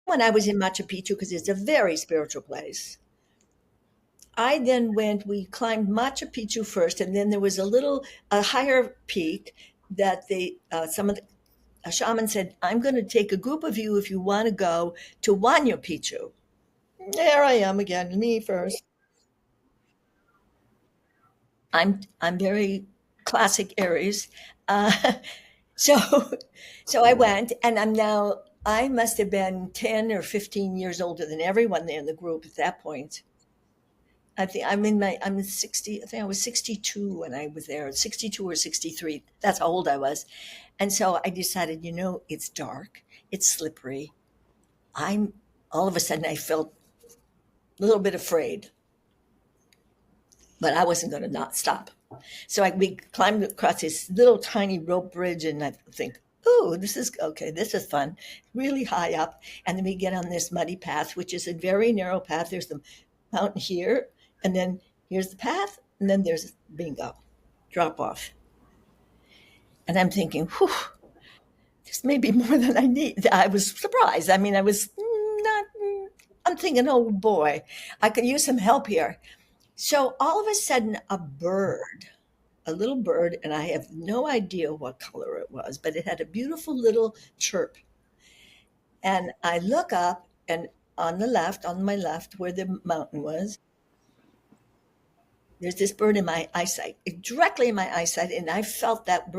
When I was in Machu Picchu, because it's a very spiritual place, we climbed Machu Picchu first, and then there was a higher peak that some of a shaman said, I'm going to take a group of you if you want to go to Huayna Picchu. There I am again, me first. I'm very classic Aries. Uh, so so I went, and I must have been 10 or 15 years older than everyone there in the group at that point. I'm 60. I think I was 62 when I was there, 62 or 63. That's how old I was. And so I decided, it's dark, it's slippery. I'm All of a sudden I felt a little bit afraid, but I wasn't going to not stop. So we climbed across this little tiny rope bridge, and I think, oh, this is okay. This is fun, really high up. And then we get on this muddy path, which is a very narrow path. There's the mountain here, and then here's the path, and then there's bingo, drop off. And I'm thinking, whew, this may be more than I need. I was surprised. I mean, I was not, I'm thinking, oh boy, I could use some help here. So all of a sudden, a little bird, and I have no idea what color it was, but it had a beautiful little chirp. And I look up, and on my left, where the mountain was, there's this bird in my eyesight, directly in my eyesight. And I felt that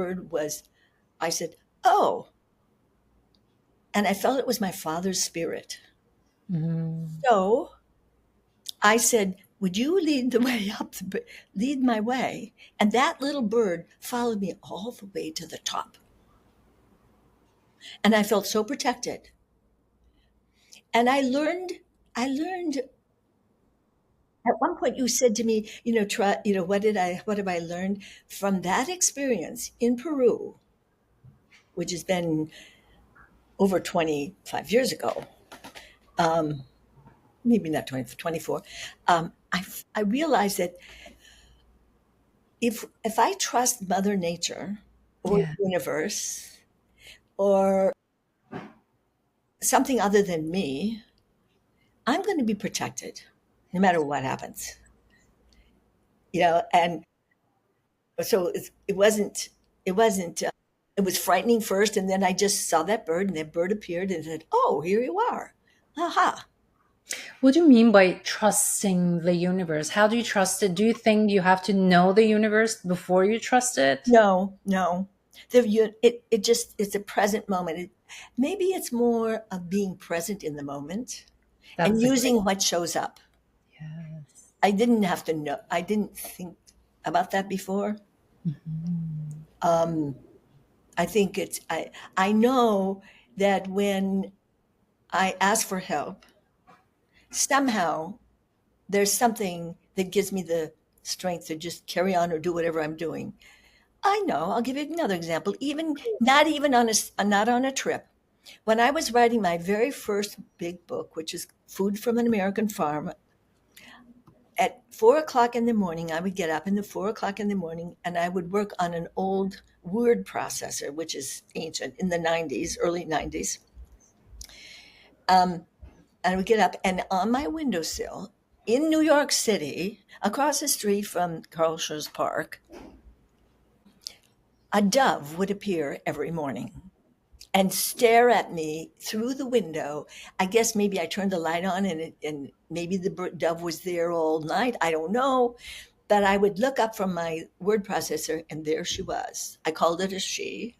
I said, oh, and I felt it was my father's spirit. Mm-hmm. So I said, would you lead my way? And that little bird followed me all the way to the top. And I felt so protected. And I learned at one point you said to me, what have I learned from that experience in Peru, which has been over 25 years ago. Maybe not 20, 24. I realized that if I trust Mother Nature or Yeah. the universe or something other than me, I'm going to be protected no matter what happens. And so it was frightening first, and then I just saw that bird, and that bird appeared and said, oh, here you are. Aha. What do you mean by trusting the universe? How do you trust it? Do you think you have to know the universe before you trust it? No. It's a present moment. Maybe it's more of being present in the moment and That's using what shows up. yes. I didn't have to know. I didn't think about that before. Mm-hmm. I think I know that when I ask for help, somehow there's something that gives me the strength to just carry on or do whatever I'm doing. I know. I'll give you another example. Not on a trip. When I was writing my very first big book, which is Food from an American Farm, at 4 o'clock in the morning, I would get up in the 4 o'clock in the morning, and I would work on an old word processor, which is ancient, in the 90s, early 90s. I would get up, and on my windowsill in New York City, across the street from Carl Schurz Park, a dove would appear every morning and stare at me through the window. I guess maybe I turned the light on, and maybe the dove was there all night. I don't know. But I would look up from my word processor, and there she was. I called it a she.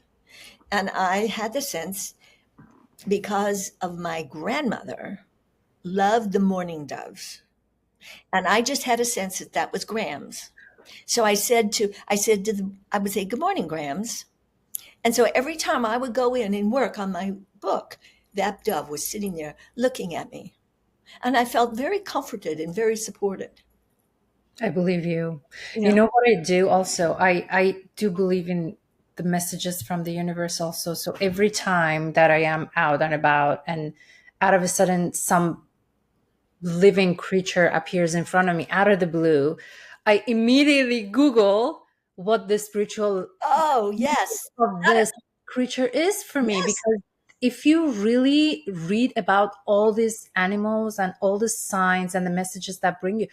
And I had the sense, because of my grandmother, loved the mourning doves. And I just had a sense that was Grams. So I would say, good morning, Grams. And so every time I would go in and work on my book, that dove was sitting there looking at me. And I felt very comforted and very supported. I believe you. You You know, know what I do also? I do believe in the messages from the universe also. So every time that I am out and about and out of a sudden some living creature appears in front of me out of the blue, I immediately Google what the spiritual oh, meaning yes. of Not a, this creature is for me. yes, Because if you really read about all these animals and all the signs and the messages that bring you,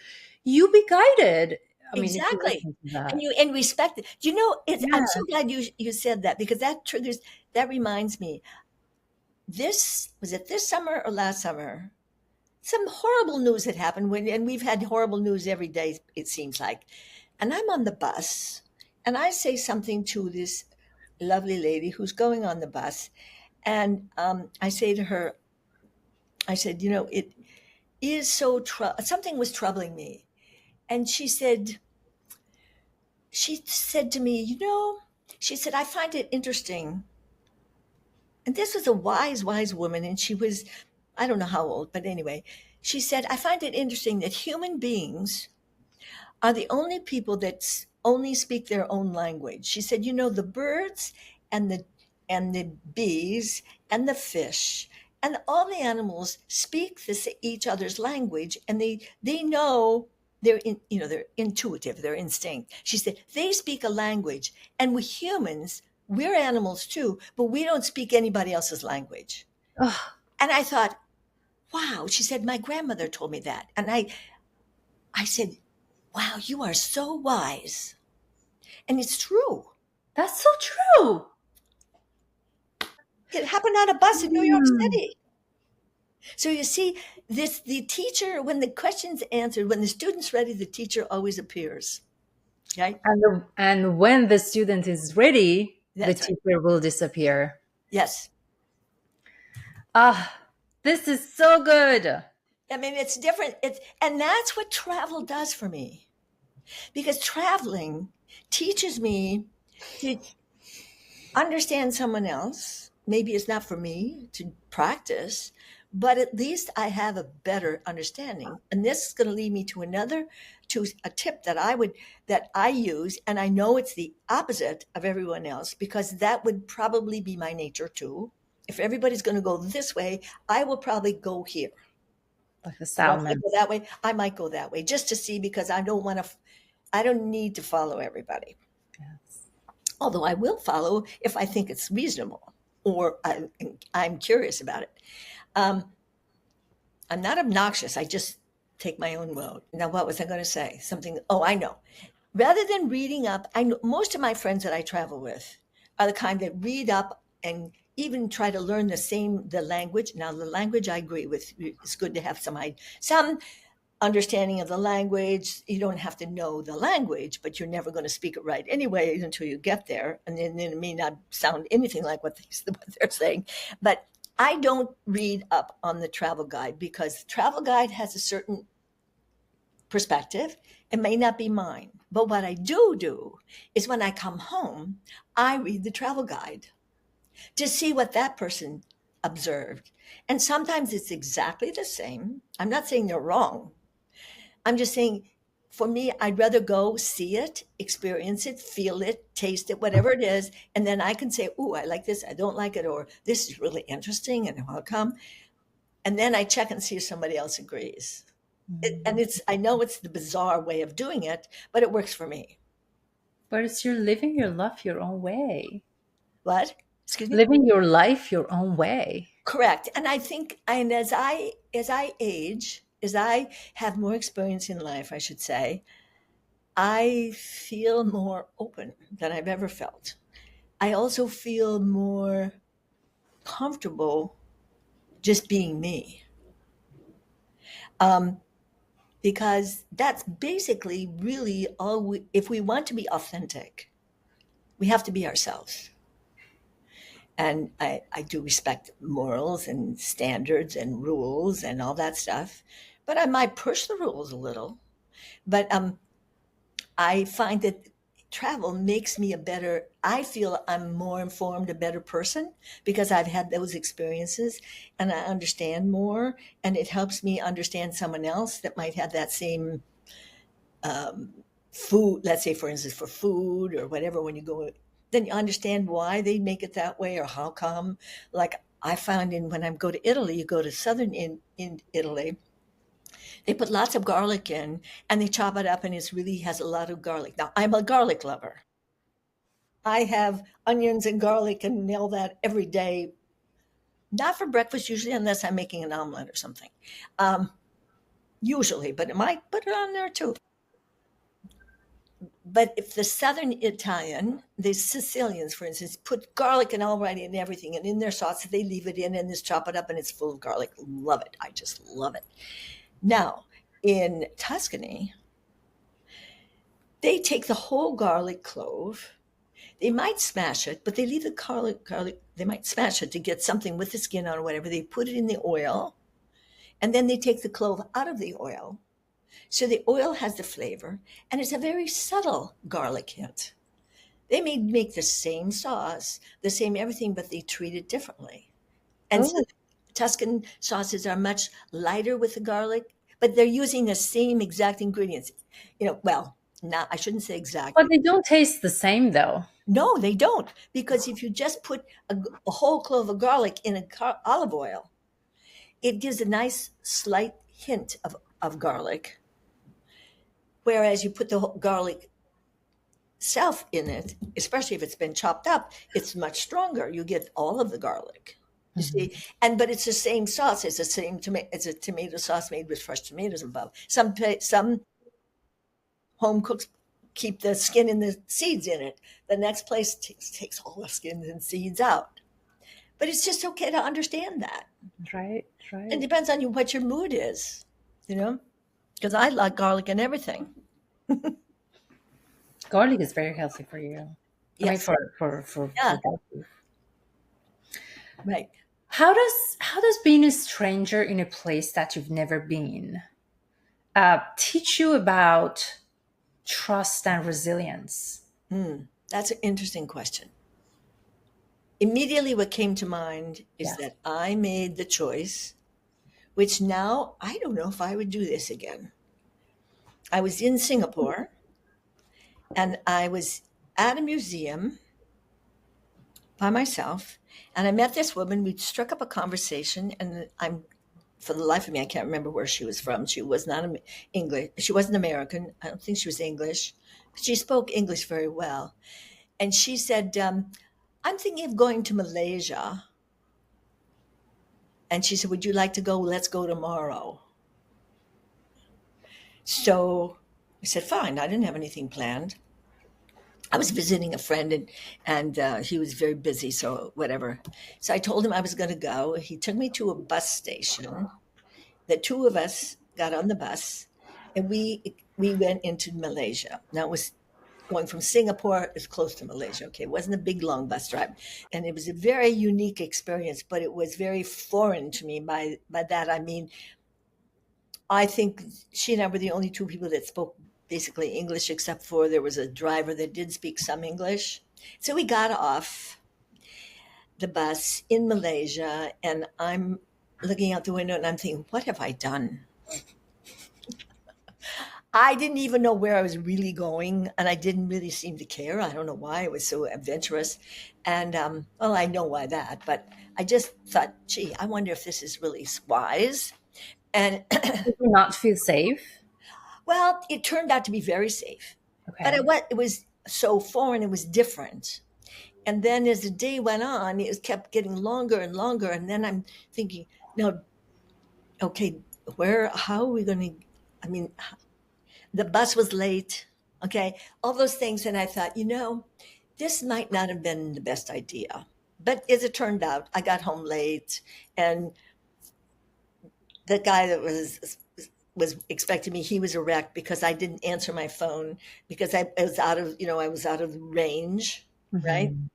you be guided. I mean, if you exactly. listen to And that. you and respect it. Do you know it's I'm Yeah. so glad you said that because that reminds me. This was it this summer or last summer? Some horrible news had happened and we've had horrible news every day, it seems like. And I'm on the bus and I say something to this lovely lady who's going on the bus. And I say to her, I said, it is something was troubling me. And she said to me, she said, I find it interesting. And this was a wise, wise woman. And she was, I don't know how old, but anyway, she said, I find it interesting that human beings are the only people that only speak their own language. She said, the birds and the bees and the fish and all the animals speak each other's language, and they know they're intuitive, they're instinct. She said they speak a language, and we humans, we're animals too, but we don't speak anybody else's language. Oh, And I thought, wow. She said my grandmother told me that, and I said, wow, you are so wise. And it's true. that's so true. It happened on a bus in New York Hmm. City. So you see, the teacher, when the question's answered, when the student's ready, the teacher always appears. Right? And when the student is ready, the That's right. teacher will disappear. Yes. Ah, this is so good. I mean, it's different. And that's what travel does for me. Because traveling teaches me to understand someone else. Maybe it's not for me to practice, but at least I have a better understanding. And this is going to lead me to a tip that I use. And I know it's the opposite of everyone else because that would probably be my nature too. If everybody's going to go this way, I will probably go here. Like the You want me to salmon. go that way? I might go that way just to see because I don't need to follow everybody. Yes. Although I will follow if I think it's reasonable or I'm curious about it. Um, I'm not obnoxious. I just take my own road. Now, what was I going to say? Something. Oh, I know. Rather than reading up, I know most of my friends that I travel with are the kind that read up and even try to learn the language. Now, the language I agree with. It's good to have some understanding of the language. You don't have to know the language, but you're never going to speak it right anyway until you get there. And then it may not sound anything like what they're saying. But I don't read up on the travel guide because the travel guide has a certain perspective. It may not be mine. But what I do is when I come home, I read the travel guide to see what that person observed. And sometimes it's exactly the same. I'm not saying they're wrong. I'm just saying, for me, I'd rather go see it, experience it, feel it, taste it, whatever it is, and then I can say, "Ooh, I like this. I don't like it," or "This is really interesting," and how come? And then I check and see if somebody else agrees. And Mm. I know it's the bizarre way of doing it, but it works for me. But it's you're living your life your own way. What? Excuse me. Living your life your own way. Correct. And I think, and as I age, as I have more experience in life, I should say, I feel more open than I've ever felt. I also feel more comfortable just being me. Um, because that's basically really if we want to be authentic, we have to be ourselves. And I do respect morals and standards and rules and all that stuff, but I might push the rules a little. But I find that travel makes me I feel I'm more informed, a better person because I've had those experiences and I understand more, and it helps me understand someone else that might have that same food, let's say, for instance, for food or whatever, when you go, then you understand why they make it that way or how come. Like I found when I go to Italy, you go to southern in Italy, they put lots of garlic in and they chop it up and it really has a lot of garlic. Now, I'm a garlic lover. I have onions and garlic and all that every day. Not for breakfast usually, unless I'm making an omelet or something. Um, Usually, but I might put it on there too. But if the Southern Italian, the Sicilians, for instance, put garlic and already and everything, and in their sauce, they leave it in and just chop it up, and it's full of garlic. Love it. I just love it. Now, in Tuscany, they take the whole garlic clove. They might smash it, but they leave the garlic. They might smash it to get something with the skin on or whatever. They put it in the oil, and then they take the clove out of the oil. So the oil has the flavor, and it's a very subtle garlic hint. They may make the same sauce, the same everything, but they treat it differently. And so Oh, Tuscan sauces are much lighter with the garlic, but they're using the same exact ingredients. Well, not I shouldn't say exact. but they don't taste the same though. No, they don't, because if you just put a whole clove of garlic in olive oil, it gives a nice slight hint of garlic. Whereas you put the garlic self in it, especially if it's been chopped up, it's much stronger. You get all of the garlic. You Mhm. see, but it's the same sauce. It's the same tomato. It's a tomato sauce made with fresh tomatoes above. Some home cooks keep the skin and the seeds in it. The next place takes all the skins and seeds out. But it's just okay to understand that. Right, It right. depends on what your mood is, you know. Because I like garlic and everything. Garlic is very healthy for you. I mean, Yes, for yeah, both. right. How does being a stranger in a place that you've never been teach you about trust and resilience? That's an interesting question. Immediately, what came to mind is Yes. that I made the choice, which now I don't know if I would do this again. I was in Singapore and I was at a museum by myself, and I met this woman. We struck up a conversation, and for the life of me, I can't remember where she was from. She was not English. She wasn't American. I don't think she was English, but she spoke English very well. And she said, I'm thinking of going to Malaysia. And she said, would you like to go? Let's go tomorrow. So I said, fine. I didn't have anything planned. I was visiting a friend, and he was very busy, so whatever. So I told him I was going to go. He took me to a bus station. The two of us got on the bus, and we went into Malaysia. Now it was going from Singapore is close to Malaysia. Okay, it wasn't a big long bus drive, and it was a very unique experience. But it was very foreign to me. By that I mean, I think she and I were the only two people that spoke basically English, except for there was a driver that did speak some English. So we got off the bus in Malaysia, and I'm looking out the window and I'm thinking, what have I done? I didn't even know where I was really going, and I didn't really seem to care. I don't know why. It was so adventurous. And, well, I know why that, but I just thought, gee, I wonder if this is really wise. And, Did you not feel safe? well, it turned out to be very safe. But Okay. it was so foreign, it was different. And then as the day went on, it kept getting longer and longer. And then I'm thinking, no, okay, how are we going to, I mean, the bus was late, okay, all those things. And I thought, this might not have been the best idea. But as it turned out, I got home late, and the guy that was expecting me, he was a wreck because I didn't answer my phone because I was out of range, right? Mhm.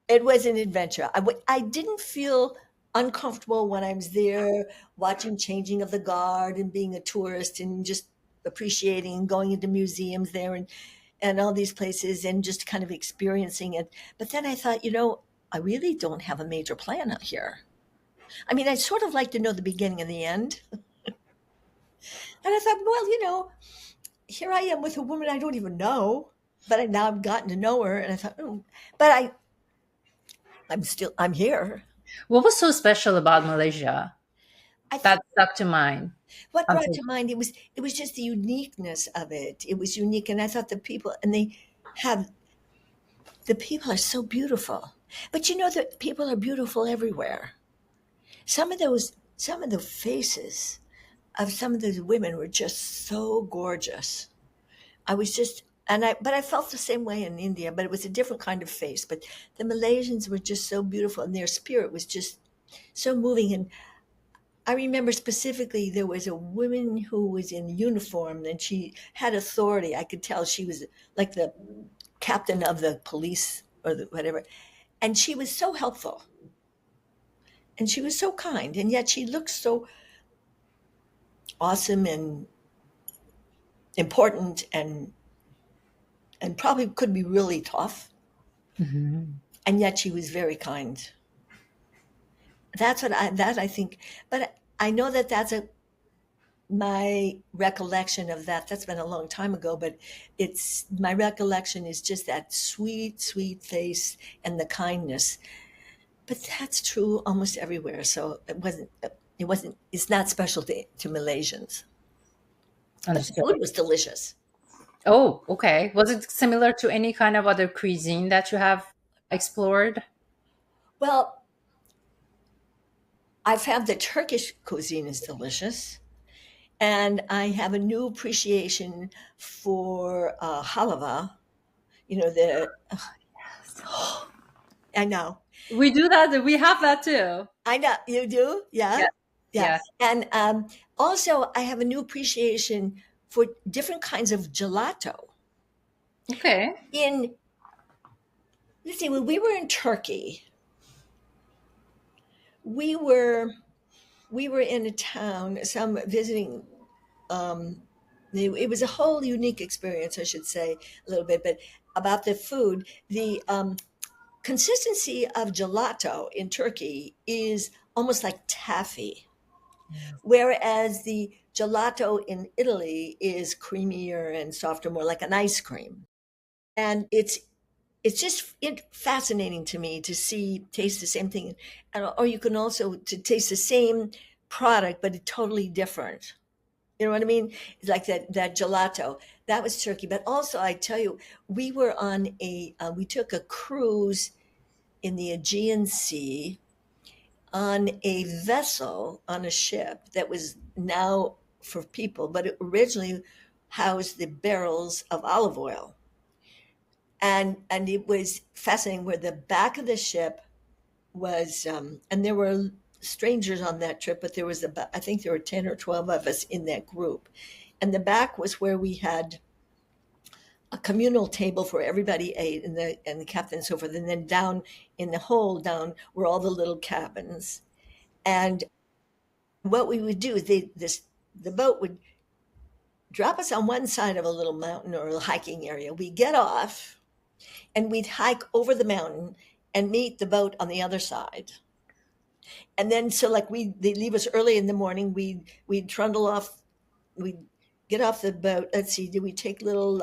It was an adventure. I didn't feel uncomfortable when I was there watching changing of the guard and being a tourist and just appreciating and going into museums there. And and all these places and just kind of experiencing it. But then I thought, I really don't have a major plan out here. I mean, I'd sort of like to know the beginning and the end. And I thought, well, here I am with a woman I don't even know, but now I've gotten to know her. And I thought, but I'm here. What was so special about Malaysia I that think stuck to mind? what brought Until to mind, it was just the uniqueness of it. It was unique. And I thought have, the people are so beautiful, but the people are beautiful everywhere. Some of the faces of some of those women were just so gorgeous. I was just, but I felt the same way in India, but it was a different kind of face. But the Malaysians were just so beautiful, and their spirit was just so moving. And I remember specifically there was a woman who was in uniform, and she had authority. I could tell she was like the captain of the police or whatever, and she was so helpful, and she was so kind, and yet she looked so awesome and important, and probably could be really tough, Mhm. and yet she was very kind. I think, but I know that that's my recollection of that. That's been a long time ago, but it's my recollection is just that sweet, sweet face and the kindness. But that's true almost everywhere. So it's not special to Malaysians. But the Understood. food was delicious. Oh, okay. Was it similar to any kind of other cuisine that you have explored? Well, I found the Turkish cuisine is delicious. And I have a new appreciation for halava. The I know, We do that. We have that too. I know you do, yeah, Yeah. yeah. Yeah. And also, I have a new appreciation for different kinds of gelato. Okay. In Let's see, when we were in Turkey, we were in a town, some visiting. Um, it was a whole unique experience, I should say, a little bit, but about the food, the consistency of gelato in Turkey is almost like taffy, whereas the gelato in Italy is creamier and softer, more like an ice cream. And it's just fascinating to me to taste the same thing, or you can also to taste the same product, but it's totally different. You know what I mean? It's like that gelato. That was Turkey, but also I tell you, we took a cruise in the Aegean Sea on a vessel on a ship that was now for people, but it originally housed the barrels of olive oil. And it was fascinating where the back of the ship was, and there were strangers on that trip, but there was about, I think there were 10 or 12 of us in that group. And the back was where we had a communal table for everybody ate, and the captain and so forth. And then down in the hole down were all the little cabins. And what we would do is the boat would drop us on one side of a little mountain or a hiking area. We get off and we'd hike over the mountain and meet the boat on the other side. And then so like they leave us early in the morning. We'd trundle off. We'd get off the boat. Let's see, do we take little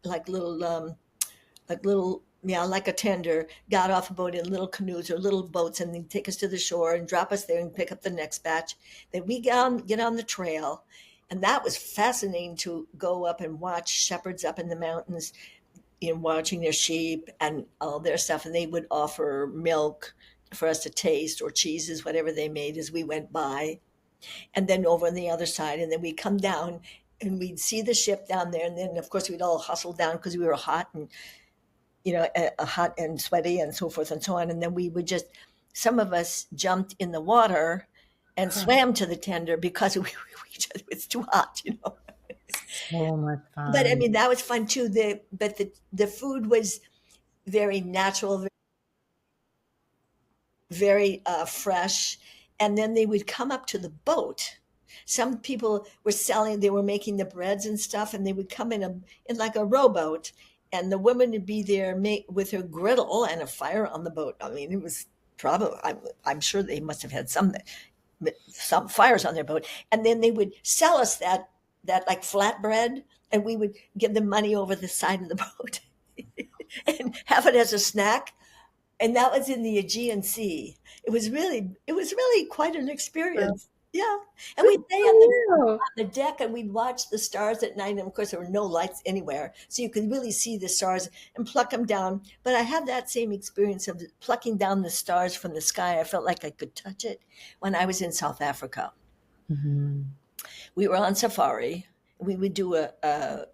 like little, yeah, like a tender, got off a boat in little canoes or little boats, and they'd take us to the shore and drop us there and pick up the next batch. Then we get on the trail. And that was fascinating to go up and watch shepherds up in the mountains, watching their sheep and all their stuff. And they would offer milk for us to taste or cheeses, whatever they made as we went by. And then over on the other side, and then we'd come down and we'd see the ship down there. And then, of course, we'd all hustle down because we were hot and hot and sweaty and so forth and so on. And then some of us jumped in the water and swam to the tender because it's too hot. So much But I fun. mean, that was fun too. The food was very natural, very fresh. And then they would come up to the boat Some people were selling, they were making the breads and stuff, and they would come in like a rowboat, and the woman would be there with her griddle and a fire on the boat. I mean, it was probably, I'm sure they must have had some fires on their boat, and then they would sell us that like flatbread, and we would give them money over the side of the boat and have it as a snack. And that was in the Aegean Sea. It was really quite an experience. Yeah. And we'd lay on Oh, the deck and we'd watch the stars at night. And of course, there were no lights anywhere. So you could really see the stars and pluck them down. But I had that same experience of plucking down the stars from the sky. I felt like I could touch it when I was in South Africa. mhm. We were on safari. We would do a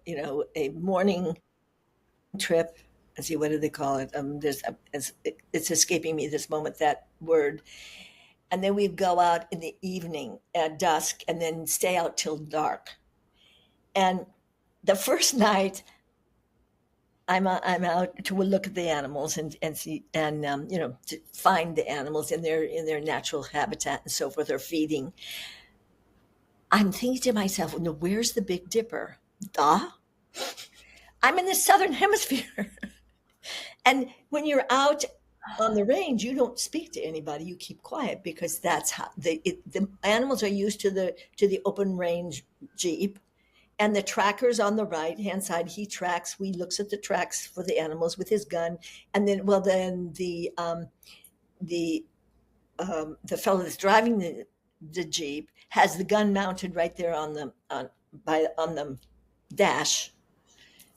morning trip. Let's see, what do they call it? It's escaping me this moment, that word. And then we'd go out in the evening at dusk and then stay out till dark. And the first night, I'm out to look at the animals and see, and to find the animals in their natural habitat and so forth, or feeding. I'm thinking to myself, no, where's the Big Dipper? Duh. I'm in the southern hemisphere. And when you're out on the range, you don't speak to anybody. You keep quiet because that's how the animals are used to the open range Jeep, and the tracker's on the right hand side. He tracks. We looks at the tracks for the animals with his gun, and then the fellow that's driving the Jeep has the gun mounted right there on the dash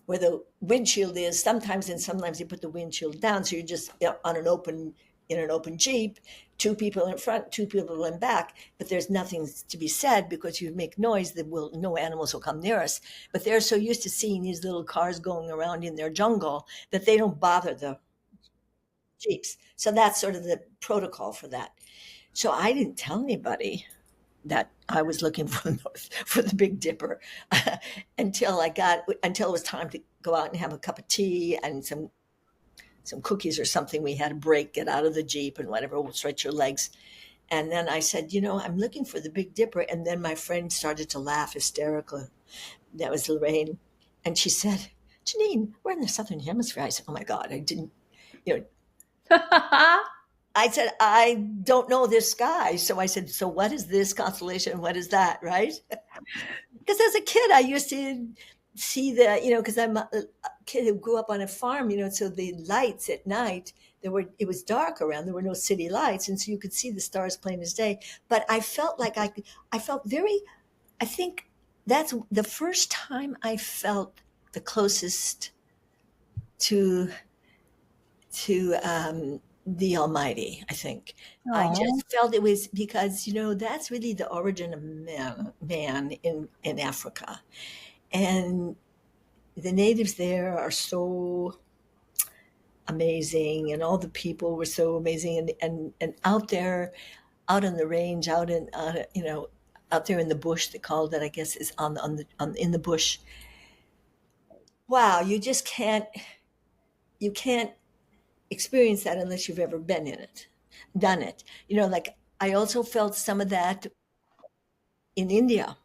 where the windshield is sometimes, and sometimes you put the windshield down. So you're just on in an open Jeep, two people in front, two people in back, but there's nothing to be said because you make noise that no animals will come near us. But they're so used to seeing these little cars going around in their jungle that they don't bother the Jeeps. So that's sort of the protocol for that. So I didn't tell anybody that I was looking for the Big Dipper until it was time to go out and have a cup of tea and some cookies or something. We had a break, get out of the Jeep and whatever, we'll stretch your legs. And then I said, I'm looking for the Big Dipper. And then my friend started to laugh hysterically. That was Lorraine. And she said, Janeen, we're in the Southern Hemisphere. I said, oh my God, I didn't, you know, I said, I don't know this guy. So I said, so what is this constellation? What is that? Right? Because as a kid, I used to see because I'm a kid who grew up on a farm, so the lights at night, it was dark around, there were no city lights. And so you could see the stars plain as day. But I felt like I think that's the first time I felt the closest to the Almighty, I think. I Aw. just felt it was because, that's really the origin of man in Africa. And the natives there are so amazing, and all the people were so amazing. And out there, out on the range, out there in the bush, they called it, I guess, is in the bush. Wow, you can't experience that unless you've ever been in it, done it. Like I also felt some of that in India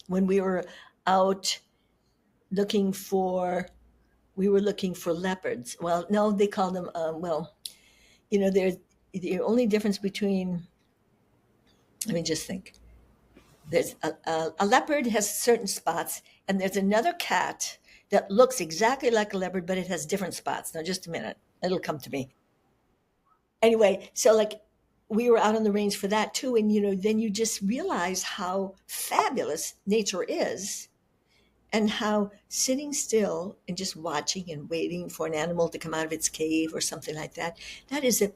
when we were out looking for leopards. Well, no, they call them, there's the only difference between, let me just think. There's a leopard has certain spots, and there's another cat that looks exactly like a leopard, but it has different spots. Now, just a minute. It'll come to me. Anyway, so like we were out on the range for that too. And, then you just realize how fabulous nature is, and how sitting still and just watching and waiting for an animal to come out of its cave or something like that, that is a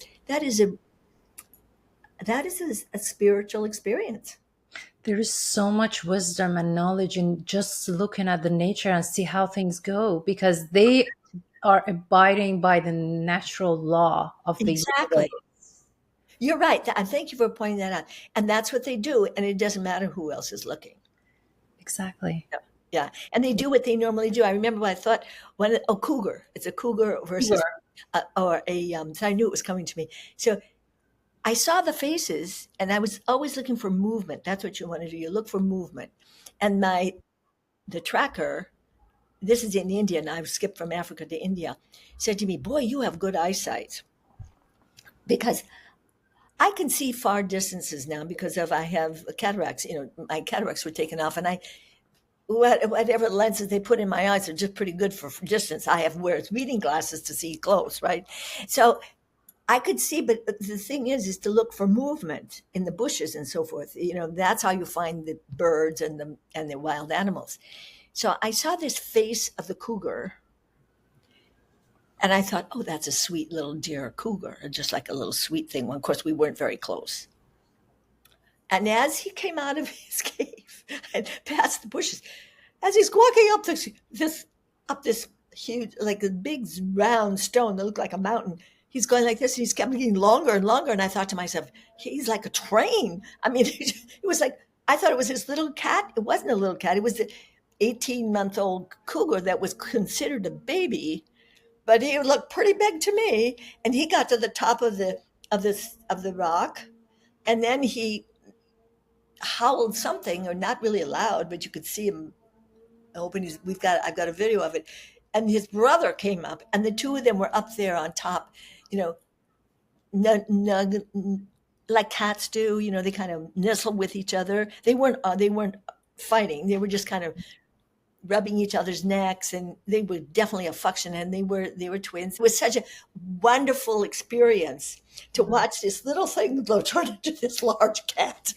spiritual experience. There is so much wisdom and knowledge in just looking at the nature and see how things go, because they are abiding by the natural law of the Exactly. universe. You're right. And thank you for pointing that out. And that's what they do. And it doesn't matter who else is looking. Exactly. Yeah. And they do what they normally do. I remember what I thought a cougar. It's a cougar versus Sure. so I knew it was coming to me. So I saw the faces and I was always looking for movement. That's what you want to do. You look for movement. And the tracker, this is in India, and I've skipped from Africa to India, said to me, "Boy, you have good eyesight." Because I can see far distances now because of I have cataracts. My cataracts were taken off, and whatever lenses they put in my eyes are just pretty good for distance. I have wear reading glasses to see close, right? So I could see, but the thing is to look for movement in the bushes and so forth. That's how you find the birds and the wild animals. So I saw this face of the cougar, and I thought, oh, that's a sweet little deer cougar, just like a little sweet thing. Well, of course, we weren't very close. And as he came out of his cave and past the bushes, as he's walking up this huge, like a big round stone that looked like a mountain, he's going like this, and he's kept getting longer and longer. And I thought to myself, he's like a train. I mean, it was like I thought it was his little cat. It wasn't a little cat. It was the 18-month-old cougar that was considered a baby, but he looked pretty big to me. And he got to the top of the rock, and then he howled something, or not really loud, but you could see him open his. I've got a video of it, and his brother came up, and the two of them were up there on top, you know, like cats do. They kind of nestle with each other. They weren't fighting. They were just kind of rubbing each other's necks, and they were definitely affectionate, and they were twins. It was such a wonderful experience to watch this little thing turn into this large cat.